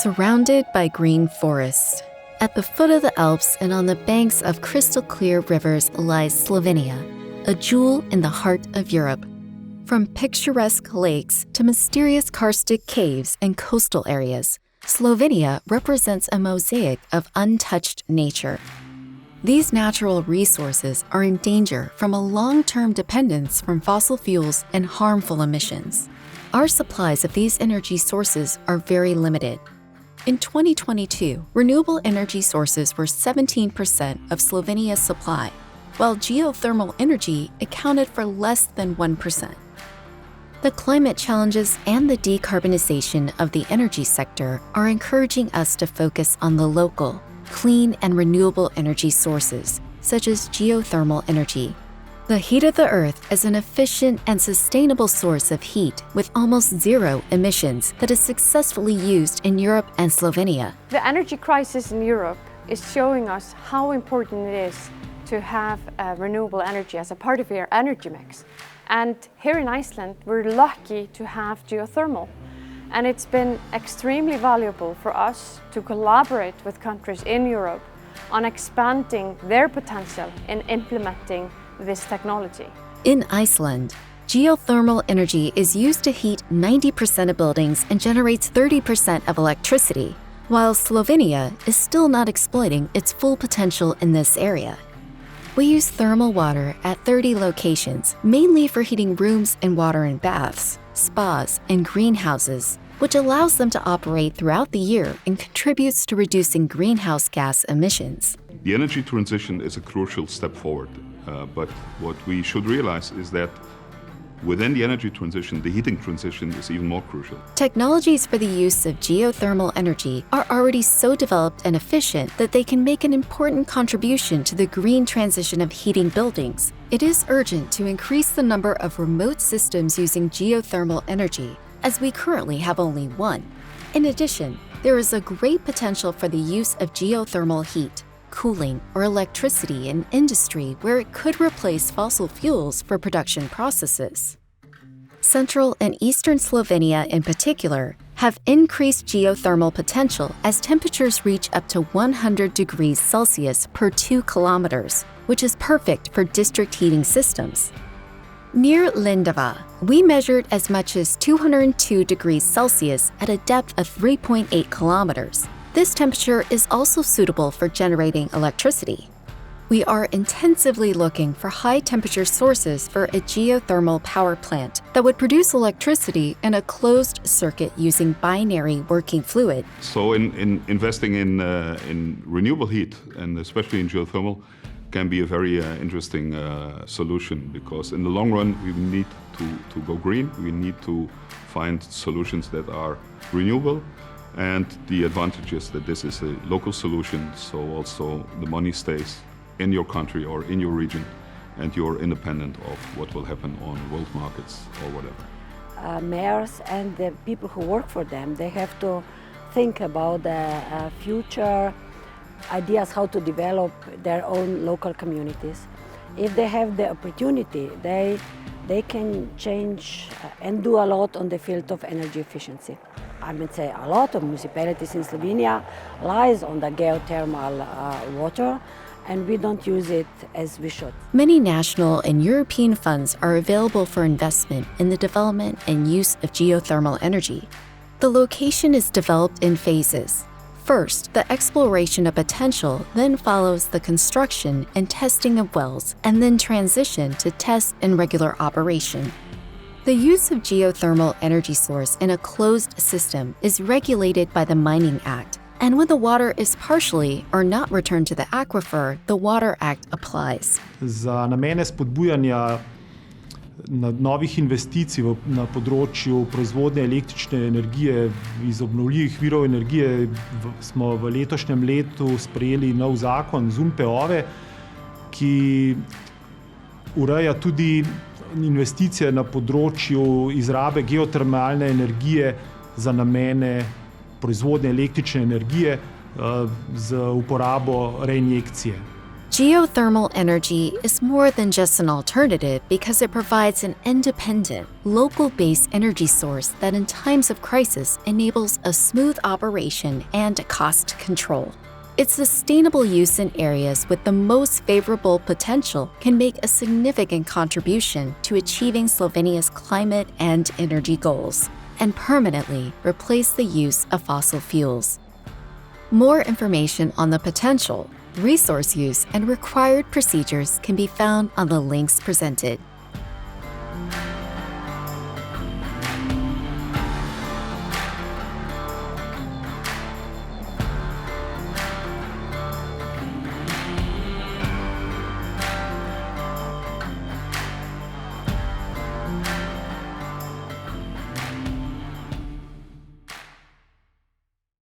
surrounded by green forests. At the foot of the Alps and on the banks of crystal-clear rivers lies Slovenia, a jewel in the heart of Europe. From picturesque lakes to mysterious karstic caves and coastal areas, Slovenia represents a mosaic of untouched nature. These natural resources are in danger from a long-term dependence from fossil fuels and harmful emissions. Our supplies of these energy sources are very limited. In 2022, renewable energy sources were 17% of Slovenia's supply, while geothermal energy accounted for less than 1%. The climate challenges and the decarbonization of the energy sector are encouraging us to focus on the local, clean and renewable energy sources, such as geothermal energy. The heat of the Earth is an efficient and sustainable source of heat with almost zero emissions that is successfully used in Europe and Slovenia. The energy crisis in Europe is showing us how important it is to have renewable energy as a part of our energy mix. And here in Iceland, we're lucky to have geothermal. And it's been extremely valuable for us to collaborate with countries in Europe on expanding their potential in implementing this technology. In Iceland, geothermal energy is used to heat 90% of buildings and generates 30% of electricity, while Slovenia is still not exploiting its full potential in this area. We use thermal water at 30 locations, mainly for heating rooms and water in baths, spas, and greenhouses, which allows them to operate throughout the year and contributes to reducing greenhouse gas emissions. The energy transition is a crucial step forward, but what we should realize is that within the energy transition, the heating transition is even more crucial. Technologies for the use of geothermal energy are already so developed and efficient that they can make an important contribution to the green transition of heating buildings. It is urgent to increase the number of remote systems using geothermal energy, as we currently have only one. In addition, there is a great potential for the use of geothermal heat, cooling, or electricity in industry where it could replace fossil fuels for production processes. Central and eastern Slovenia in particular have increased geothermal potential as temperatures reach up to 100 degrees Celsius per 2 kilometers, which is perfect for district heating systems. Near Lendava, we measured as much as 202 degrees Celsius at a depth of 3.8 kilometers. This temperature is also suitable for generating electricity. We are intensively looking for high-temperature sources for a geothermal power plant that would produce electricity in a closed circuit using binary working fluid. So in investing in renewable heat, and especially in geothermal, can be a very interesting solution, because in the long run we need to go green. We need to find solutions that are renewable. And the advantage is that this is a local solution, so also the money stays in your country or in your region, and you're independent of what will happen on world markets or whatever. Mayors and the people who work for them, they have to think about the future ideas how to develop their own local communities. If they have the opportunity, they can change and do a lot on the field of energy efficiency. I would say a lot of municipalities in Slovenia lies on the geothermal water, and we don't use it as we should. Many national and European funds are available for investment in the development and use of geothermal energy. The location is developed in phases. First, the exploration of potential, then follows the construction and testing of wells, and then transition to test and regular operation. The use of geothermal energy source in a closed system is regulated by the Mining Act, and when the water is partially or not returned to the aquifer, the Water Act applies. Za namene spodbujanja novih investicij na področju proizvodnje električne energije iz obnovljivih virov energije smo v letošnjem letu sprejeli nov zakon ZUMPE-OVE, ki ureja tudi investicije na področju izrabe geotermalne energije za namene proizvodnje električne energije z uporabo reinjekcije. Geothermal energy is more than just an alternative because it provides an independent, local-based energy source that in times of crisis enables a smooth operation and cost control. Its sustainable use in areas with the most favorable potential can make a significant contribution to achieving Slovenia's climate and energy goals, and permanently replace the use of fossil fuels. More information on the potential, resource use, and required procedures can be found on the links presented.